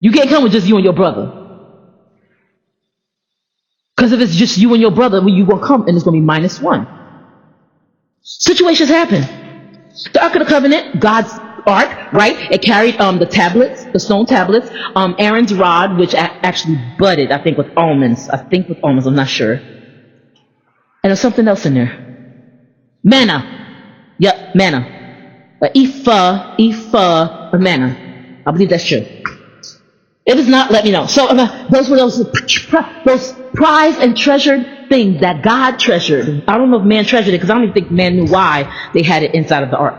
You can't come with just you and your brother. Because if it's just you and your brother, well, you will come and it's going to be -1. Situations happen. The Ark of the Covenant, God's Ark, right? It carried the tablets, the stone tablets, Aaron's rod, which actually budded, I think, with almonds. I'm not sure. And there's something else in there. Manna. Yep, manna. An ephah of manna. I believe that's true. It does not let me know. So those were those prized and treasured things that God treasured. I don't know if man treasured it because I don't even think man knew why they had it inside of the ark.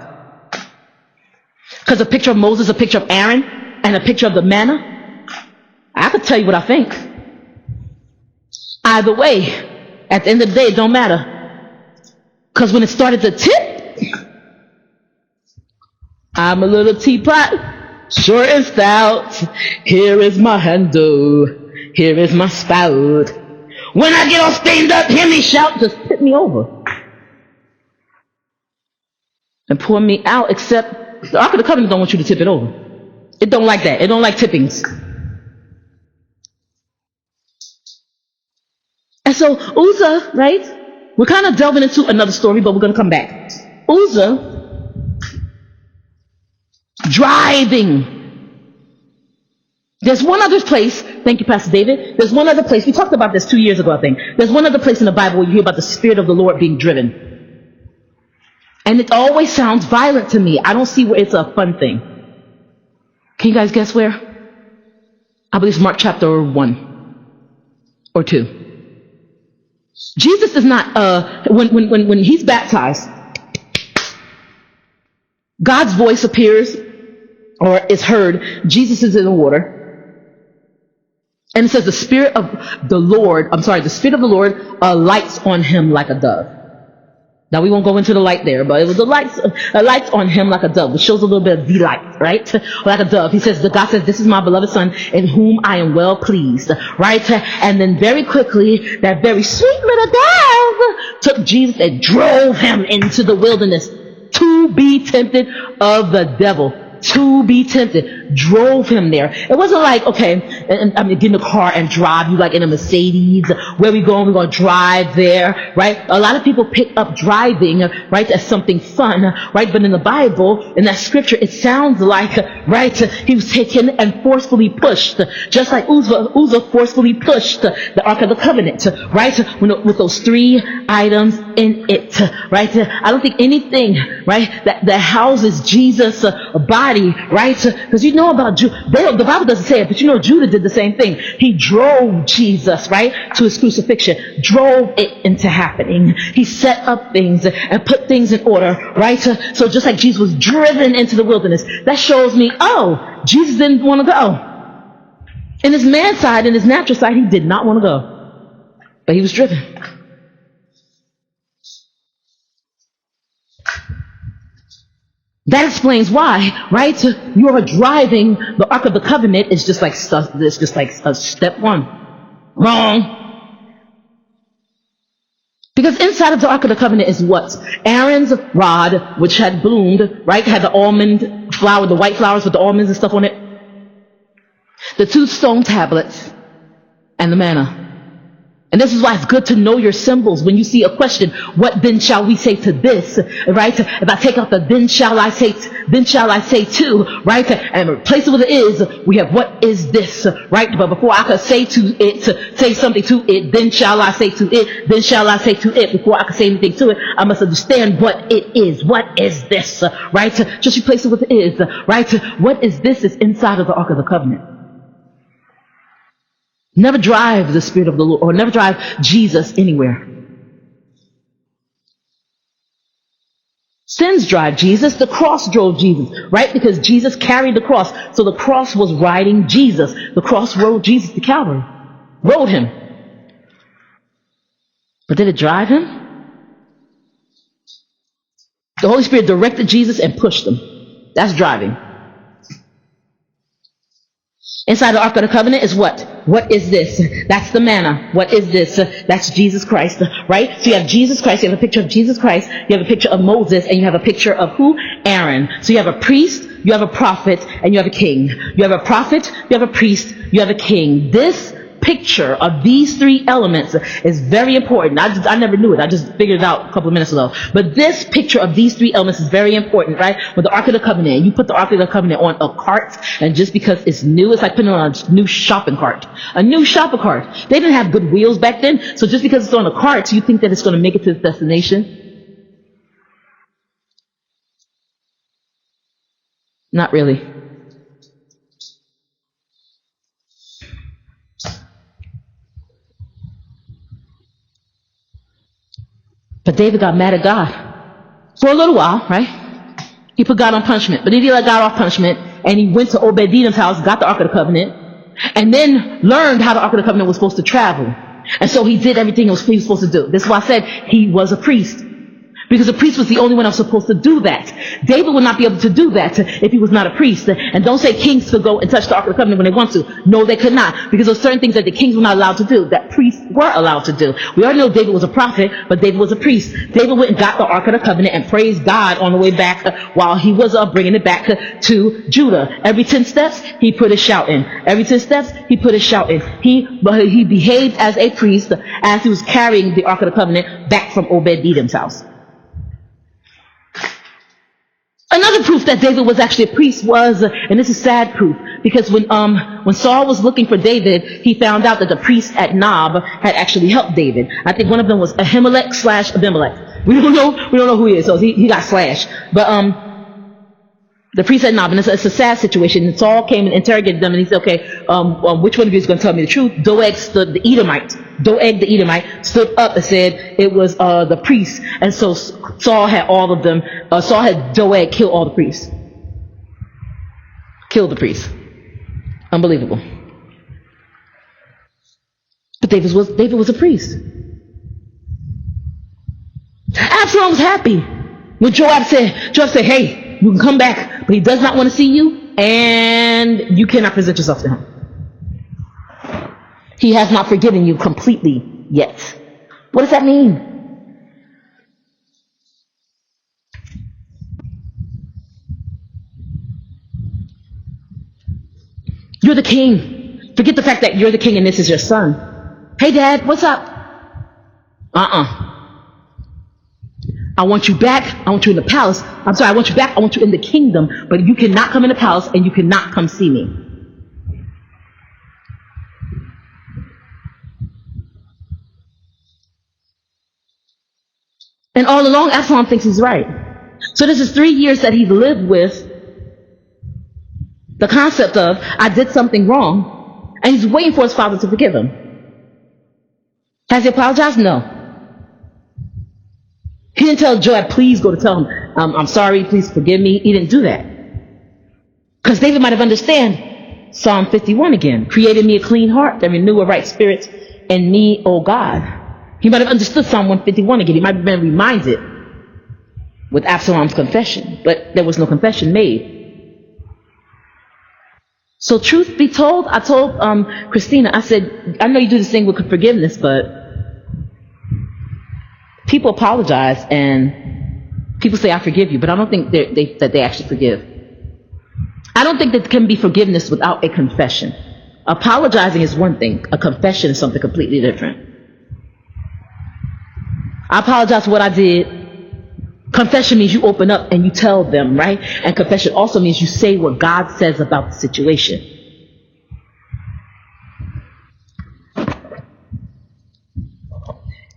Because a picture of Moses, a picture of Aaron, and a picture of the manna, I could tell you what I think. Either way, at the end of the day, it don't matter. Because when it started to tip, I'm a little teapot, sure and stout. Here is my handle, here is my spout. When I get all stained up, hear me shout, just tip me over and pour me out. Except the Ark of the Covenant don't want you to tip it over. It don't like that. It don't like tippings. And so Uzzah, right? We're kind of delving into another story, but we're going to come back. Uzzah driving. There's one other place. Thank you, Pastor David. There's one other place. We talked about this 2 years ago, I think. There's one other place in the Bible where you hear about the Spirit of the Lord being driven. And it always sounds violent to me. I don't see where it's a fun thing. Can you guys guess where? I believe it's Mark chapter 1 or 2. Jesus is not, when he's baptized, God's voice appears or is heard. Jesus is in the water. And it says the Spirit of the Lord lights on him like a dove. Now we won't go into the light there, but it was the lights on him like a dove, which shows a little bit of delight, right? Like a dove. God says, this is my beloved son in whom I am well pleased, right? And then very quickly, that very sweet little dove took Jesus and drove him into the wilderness to be tempted of the devil. To be tempted, drove him there. It wasn't like, okay, and I mean, get in the car and drive you like in a Mercedes. Where we going? We're going to drive there, right? A lot of people pick up driving, right, as something fun, right? But in the Bible, in that scripture, it sounds like, right, he was taken and forcefully pushed, just like Uzzah forcefully pushed the Ark of the Covenant, right? With those 3 items in it, right? I don't think anything, right, that houses Jesus' body, right? Because you know about Judah. The Bible doesn't say it, but you know Judah did the same thing. He drove Jesus, right, to his crucifixion, drove it into happening. He set up things and put things in order, right? So just like Jesus was driven into the wilderness, that shows me, Jesus didn't want to go. In his man side, in his natural side, he did not want to go. But he was driven. That explains why, right? You are driving the Ark of the Covenant. It's just like step 1. Wrong. Because inside of the Ark of the Covenant is what? Aaron's rod, which had bloomed, right? Had the almond flower, the white flowers with the almonds and stuff on it. The 2 stone tablets and the manna. And this is why it's good to know your symbols. When you see a question, what then shall we say to this, right? If I take out the then shall I say to, right? And replace it with is, we have what is this, right? But before I could say to it, say something to it, then shall I say to it, then shall I say to it. Before I could say anything to it, I must understand what it is. What is this, right? Just replace it with is, right? What is this is inside of the Ark of the Covenant. Never drive the Spirit of the Lord, or never drive Jesus anywhere. Sins drive Jesus. The cross drove Jesus, right? Because Jesus carried the cross. So the cross was riding Jesus. The cross rode Jesus to Calvary. Rode him. But did it drive him? The Holy Spirit directed Jesus and pushed him. That's driving. Inside the Ark of the Covenant is what? What is this? That's the manna. What is this? That's Jesus Christ, right? So you have Jesus Christ, you have a picture of Jesus Christ, you have a picture of Moses, and you have a picture of who? Aaron. So you have a priest, you have a prophet, and you have a king. You have a prophet, you have a priest, you have a king. This picture of these three elements is very important. I never knew it. I just figured it out a couple of minutes ago. But this picture of these three elements is very important, right? With the Ark of the Covenant, you put the Ark of the Covenant on a cart, and just because it's new, it's like putting it on a new shopping cart. A new shopping cart. They didn't have good wheels back then, so just because it's on a cart, you think that it's going to make it to its destination? Not really. But David got mad at God for a little while, right? He put God on punishment. But then he let God off punishment, and he went to Obed-Edom's house, got the Ark of the Covenant, and then learned how the Ark of the Covenant was supposed to travel. And so he did everything he was supposed to do. That's why I said he was a priest. Because a priest was the only one that was supposed to do that. David would not be able to do that if he was not a priest. And don't say kings could go and touch the Ark of the Covenant when they want to. No, they could not. Because there were certain things that the kings were not allowed to do, that priests were allowed to do. We already know David was a prophet, but David was a priest. David went and got the Ark of the Covenant and praised God on the way back while he was bringing it back to Judah. Every 10 steps, he put his shout in. Every 10 steps, he put his shout in. He behaved as a priest as he was carrying the Ark of the Covenant back from Obed-Edom's house. Another proof that David was actually a priest was, and this is sad proof, because when Saul was looking for David, he found out that the priest at Nob had actually helped David. I think one of them was Ahimelech/Abimelech. We don't know who he is, so he got slashed. But the priest at Nob, and it's a sad situation. And Saul came and interrogated them, and he said, "Okay, which one of you is going to tell me the truth?" Doeg the Edomite stood up and said it was the priest, and so Saul had all of them. Saul had Doeg kill all the priests. Kill the priests. Unbelievable. But David was a priest. Absalom was happy when Joab said, "Hey, you can come back, but he does not want to see you, and you cannot present yourself to him. He has not forgiven you completely yet." What does that mean? You're the king. Forget the fact that you're the king and this is your son. "Hey, Dad, what's up?" I want you back. I want you in the palace. I want you back. I want you in the kingdom, but you cannot come in the palace and you cannot come see me. And all along, Absalom thinks he's right. So this is 3 years that he's lived with the concept of, I did something wrong, and he's waiting for his father to forgive him. Has he apologized? No. He didn't tell Joab, "Please go to tell him, I'm sorry, please forgive me." He didn't do that. Because David might have understood Psalm 51 again. "Created me a clean heart and renew a right spirit in me, O God." He might have understood Psalm 151 again. He might have been reminded with Absalom's confession, but there was no confession made. So truth be told, I told Christina, I said, I know you do this thing with forgiveness, but people apologize and people say, "I forgive you," but I don't think that they actually forgive. I don't think that there can be forgiveness without a confession. Apologizing is one thing. A confession is something completely different. I apologize for what I did. Confession means you open up and you tell them, right? And confession also means you say what God says about the situation.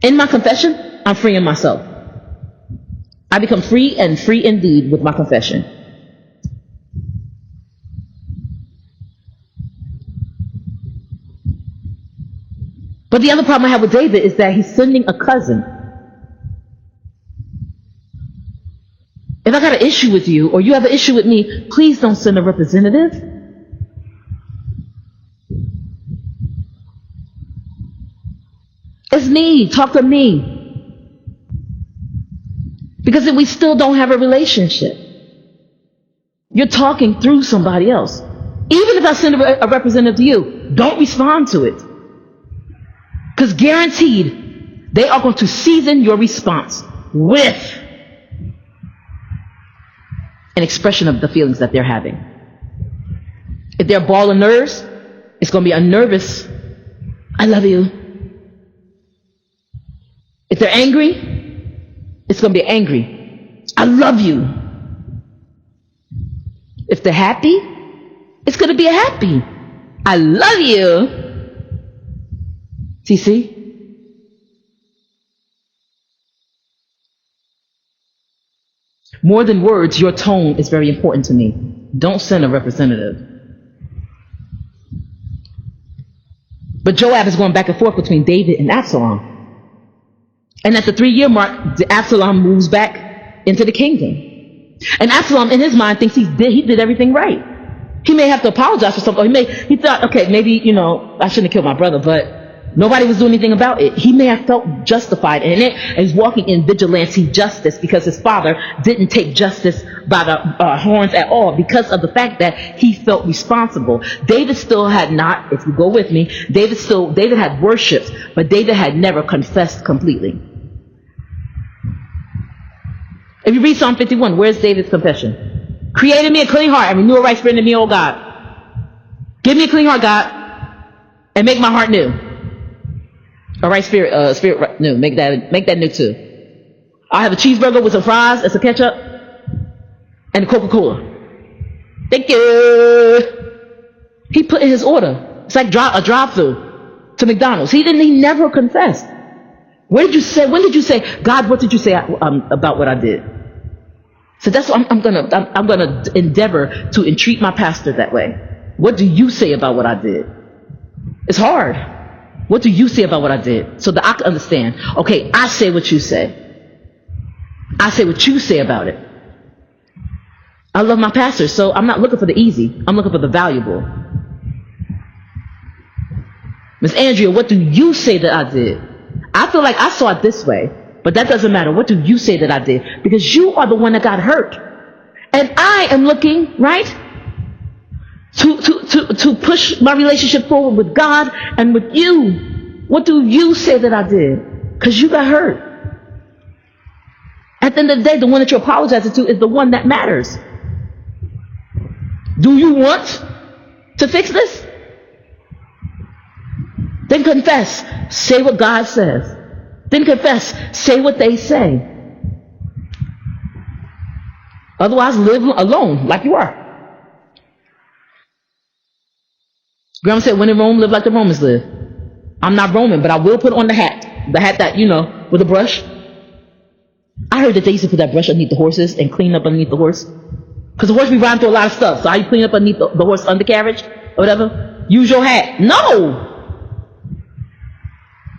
In my confession, I'm freeing myself. I become free and free indeed with my confession. But the other problem I have with David is that he's sending a cousin. If I got an issue with you or you have an issue with me, please don't send a representative. It's me. Talk to me. Because if we still don't have a relationship, you're talking through somebody else. Even if as I send a representative to you, don't respond to it. Because guaranteed, they are going to season your response with an expression of the feelings that they're having. If they're a ball of nerves, it's going to be a nervous, I love you. If they're angry, it's going to be angry, I love you. If they're happy, it's going to be a happy, I love you. See? More than words, your tone is very important to me. Don't send a representative. But Joab is going back and forth between David and Absalom. And at the 3-year mark, Absalom moves back into the kingdom. And Absalom, in his mind, thinks he did everything right. He may have to apologize for something. He thought, okay, maybe, I shouldn't have killed my brother, but nobody was doing anything about it. He may have felt justified in it and he's walking in vigilante justice because his father didn't take justice by the horns at all because of the fact that he felt responsible. David still had not, if you go with me, David had worshipped, but David had never confessed completely. If you read Psalm 51, where's David's confession? Create in me a clean heart and renew a right spirit in me, O God. Give me a clean heart, God, and make my heart new. A right spirit new. Make that new too. I'll have a cheeseburger with some fries and some ketchup and a Coca-Cola. Thank you. He put in his order. It's like a drive-through to McDonald's. He never confessed. When did you say, God, what did you say about what I did? So that's what I'm gonna endeavor to entreat my pastor that way. What do you say about what I did? It's hard. What do you say about what I did? So that I can understand. Okay, I say what you say. I say what you say about it. I love my pastor, so I'm not looking for the easy. I'm looking for the valuable. Miss Andrea, what do you say that I did? I feel like I saw it this way, but that doesn't matter. What do you say that I did? Because you are the one that got hurt. And I am looking, right, to push my relationship forward with God and with you. What do you say that I did? Because you got hurt. At the end of the day, the one that you're apologizing to is the one that matters. Do you want to fix this? Then confess. Say what God says. Then confess. Say what they say. Otherwise, live alone like you are. Grandma said, when in Rome, live like the Romans live. I'm not Roman, but I will put on the hat that, with a brush. I heard that they used to put that brush underneath the horses and clean up underneath the horse. Because the horse be riding through a lot of stuff. So how you clean up underneath the horse undercarriage or whatever? Use your hat. No!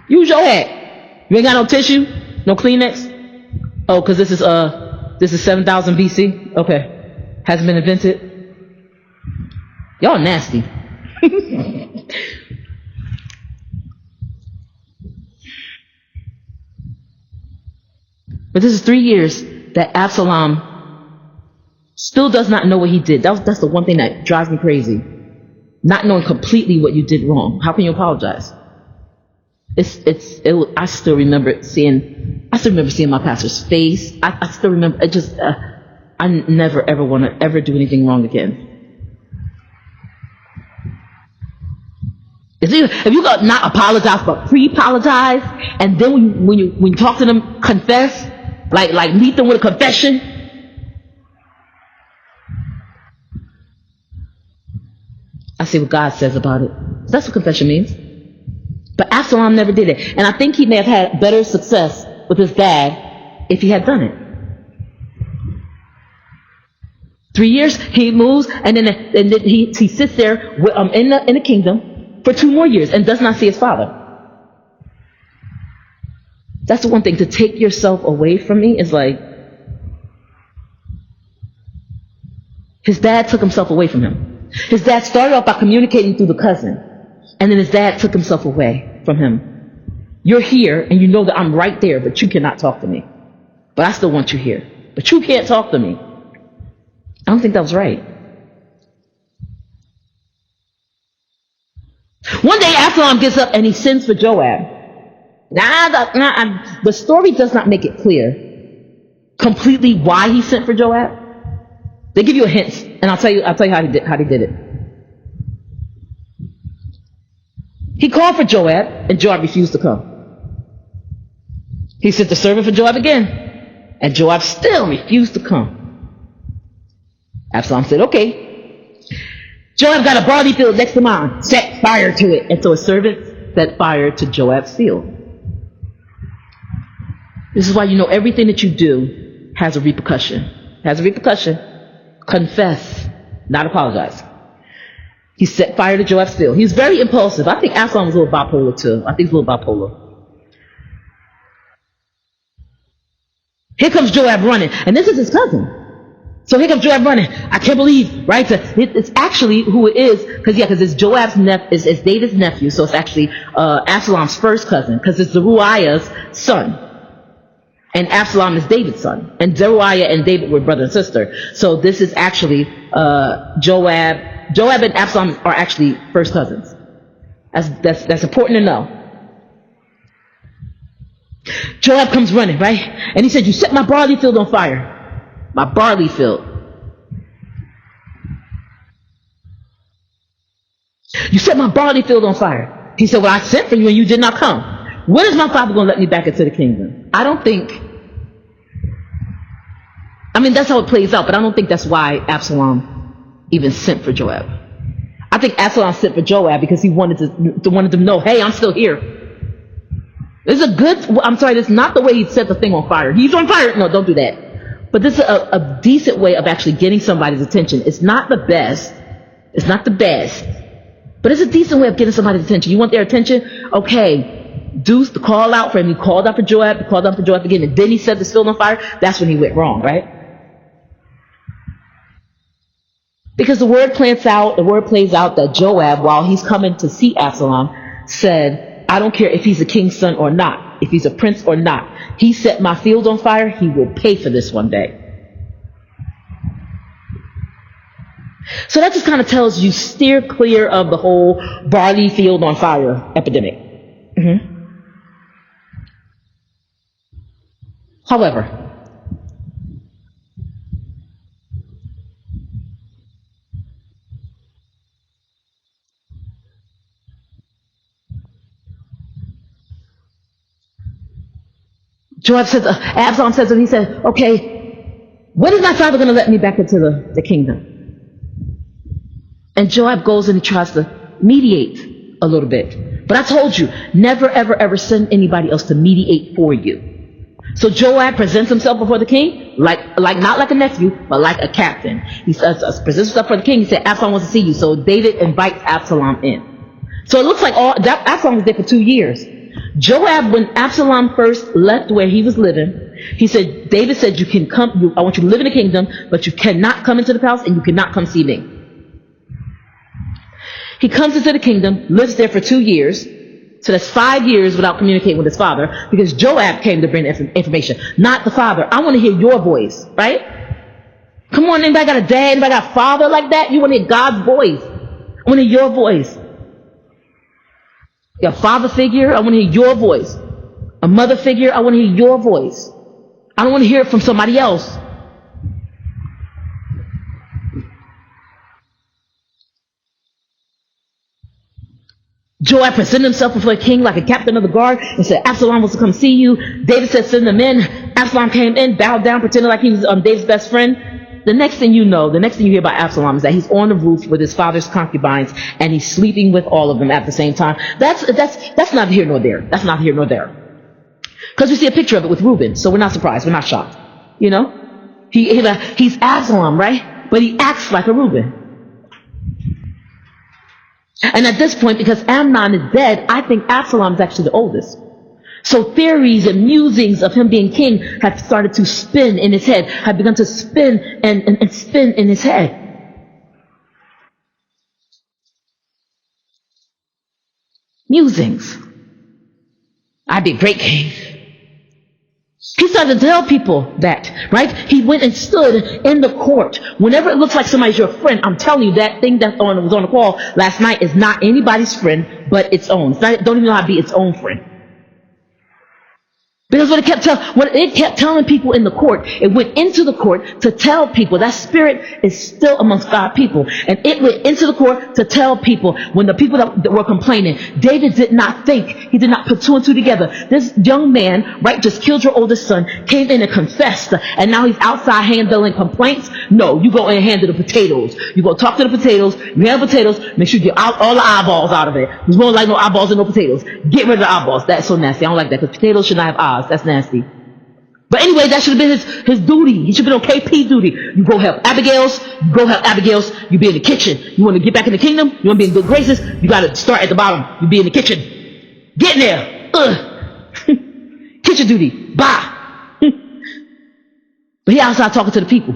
Use your hat. You ain't got no tissue? No Kleenex? Oh, because this is 7,000 BC? Okay. Hasn't been invented? Y'all nasty. But this is 3 years that Absalom still does not know what he did. That's the one thing that drives me crazy. Not knowing completely what you did wrong. How can you apologize? I still remember seeing my pastor's face. I still remember. I never ever want to ever do anything wrong again. If you got not apologize but pre-apologize, and then when you talk to them, confess, like meet them with a confession. I see what God says about it. That's what confession means. But Absalom never did it. And I think he may have had better success with his dad if he had done it. 3 years, he moves, and then he sits there in the kingdom for 2 more years and does not see his father. That's the one thing. To take yourself away from me is like, his dad took himself away from him. His dad started off by communicating through the cousin, and then his dad took himself away from him. You're here, and you know that I'm right there, but you cannot talk to me. But I still want you here. But you can't talk to me. I don't think that was right. One day Absalom gets up and he sends for Joab. The story does not make it clear completely why he sent for Joab. They give you a hint, and I'll tell you how they did it. He called for Joab, and Joab refused to come. He sent the servant for Joab again, and Joab still refused to come. Absalom said, okay. Joab got a barley field next to mine. Set fire to it. And so a servant set fire to Joab's field. This is why you know everything that you do has a repercussion. Has a repercussion. Confess, not apologize. He set fire to Joab's field. He was very impulsive. I think Absalom was a little bipolar too. I think he's a little bipolar. Here comes Joab running, and this is his cousin. So here comes Joab running. I can't believe, right? So it's actually who it is, because it's Joab's it's David's nephew. So it's actually Absalom's first cousin, because it's Zeruiah's son. And Absalom is David's son. And Zeruiah and David were brother and sister. So this is actually Joab. Joab and Absalom are actually first cousins. That's important to know. Joab comes running, right? And he said, you set my barley field on fire. My barley field. You set my barley field on fire. He said, well, I sent for you and you did not come. When is my father going to let me back into the kingdom? That's how it plays out, but I don't think that's why Absalom even sent for Joab. I think Absalom sent for Joab because he wanted them to know, hey, I'm still here. This is it's not the way he set the thing on fire. He's on fire. No, don't do that. But this is a decent way of actually getting somebody's attention. It's not the best. It's not the best. But it's a decent way of getting somebody's attention. You want their attention? Okay. Do the call out for him. He called out for Joab. He called out for Joab again. And then he set the field on fire. That's when he went wrong, right? Because the word plays out that Joab, while he's coming to see Absalom, said, I don't care if he's a king's son or not, if he's a prince or not. He set my field on fire. He will pay for this one day. So that just kind of tells you, steer clear of the whole barley field on fire epidemic. However, Absalom says, and he said, okay, when is my father going to let me back into the kingdom? And Joab goes and he tries to mediate a little bit. But I told you, never, ever, ever send anybody else to mediate for you. So Joab presents himself before the king, like not like a nephew, but like a captain. He presents himself for the king. He said, Absalom wants to see you. So David invites Absalom in. So it looks like Absalom was there for 2 years. Joab, when Absalom first left where he was living, David said, you can come, I want you to live in the kingdom, but you cannot come into the palace and you cannot come see me. He comes into the kingdom, lives there for 2 years. So that's 5 years without communicating with his father, because Joab came to bring information, not the father. I want to hear your voice, right? Come on, anybody got a dad? Anybody got a father like that? You want to hear God's voice. I want to hear your voice. Your father figure, I want to hear your voice. A mother figure, I want to hear your voice. I don't want to hear it from somebody else. Joab presented himself before the king like a captain of the guard and said, Absalom wants to come see you. David said, send them in. Absalom came in, bowed down, pretended like he was David's best friend. The next thing you hear about Absalom is that he's on the roof with his father's concubines and he's sleeping with all of them at the same time. That's not here nor there. That's not here nor there. Because we see a picture of it with Reuben, so we're not surprised. We're not shocked. You know? He's Absalom, right? But he acts like a Reuben. And at this point, because Amnon is dead, I think Absalom is actually the oldest. So theories and musings of him being king have started to spin in his head, have begun to spin and spin in his head. Musings. I'd be a great king. He started to tell people that, right? He went and stood in the court. Whenever it looks like somebody's your friend, I'm telling you, that thing that was on the wall last night is not anybody's friend. but its own. Don't even know how to be its own friend. Because what it kept telling people in the court, it went into the court to tell people that spirit is still amongst God people. And it went into the court to tell people, when the people that were complaining, David did not think, he did not put two and two together. This young man, right, just killed your oldest son, came in and confessed, and now he's outside handling complaints. No, you go in and handle the potatoes. You go talk to the potatoes, you handle potatoes, make sure you get all the eyeballs out of it. There's more like no eyeballs and no potatoes. Get rid of the eyeballs. That's so nasty. I don't like that, because potatoes should not have eyes. That's nasty. But anyway, that should have been his duty. He should have been on KP duty. You go help Abigail's. You go help Abigail's. You be in the kitchen. You want to get back in the kingdom? You want to be in good graces? You got to start at the bottom. You be in the kitchen. Get in there. Kitchen duty. Bye. But he outside talking to the people.